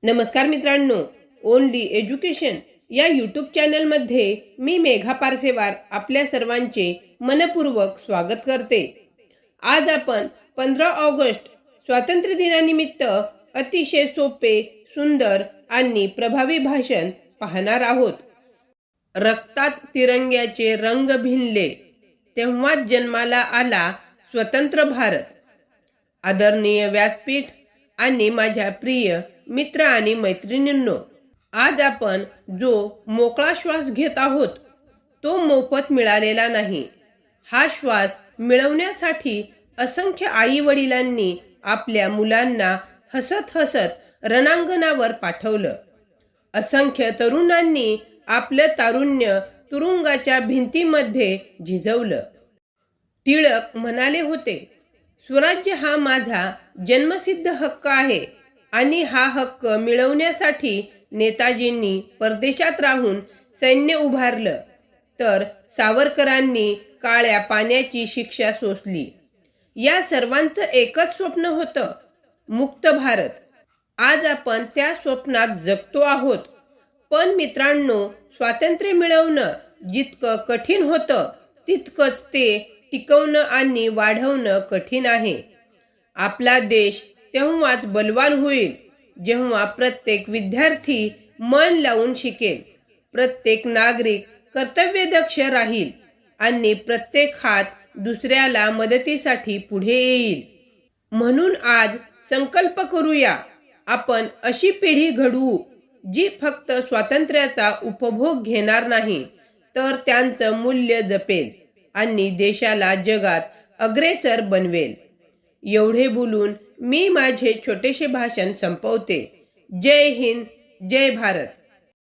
नमस्कार मित्रांनो, only education या यूट्यूब चॅनलमध्ये मी मेघा पारसेवार आपल्या सर्वांचे मनपूर्वक स्वागत करते। आज आपण 15 ऑगस्ट स्वातंत्र्य दिनानिमित्त अतिशय सोपे, सुंदर आणि प्रभावी भाषण पाहणार आहोत। रक्तात तिरंग्याचे रंग भिनले, तेव्हाच जन्माला आला स्वतंत्र भारत। आदरणीय व्यासपीठ आणि माझ्या प्रिय मित्र आणि मैत्रिणींनो, आज आपण जो मोकळा श्वास घेत आहोत तो मोफत मिळालेला नाही। हा श्वास मिळवण्यासाठी असंख्य आई वडिलांनी आपल्या मुलांना हसत हसत रणांगणावर पाठवलं। असंख्य तरुणांनी आपलं तारुण्य तुरुंगाच्या भिंतीमध्ये झिजवलं। टिळक म्हणाले होते, स्वराज्य हा माझा जन्मसिद्ध हक्क आहे आणि हा हक्क मिळवण्यासाठी नेताजींनी परदेशात राहून सैन्य उभारलं, तर सावरकरांनी काळ्या पाण्याची शिक्षा सोसली। या सर्वांचं एकच स्वप्न होतं, मुक्त भारत। आज आपण त्या स्वप्नात जगतो आहोत। पण मित्रांनो, स्वातंत्र्य मिळवणं जितकं कठीण होतं तितकंच ते टिकवणं आणि वाढवणं कठीण आहे। आपला देश तेव्हाच बलवान होईल जेव्हा प्रत्येक विद्यार्थी मन लावून शिकेल, प्रत्येक नागरिक कर्तव्यदक्ष राहील आणि प्रत्येक हात दुसऱ्याला मदतीसाठी पुढे येईल। म्हणून आज संकल्प करूया, आपण अशी पिढी घडवू जी फक्त स्वातंत्र्याचा उपभोग घेणार नाही, तर त्यांचं मूल्य जपेल आणि देशाला जगात अग्रेसर बनवेल। एवढे बोलून मी माझे छोटेसे भाषण संपवते। जय हिंद, जय भारत।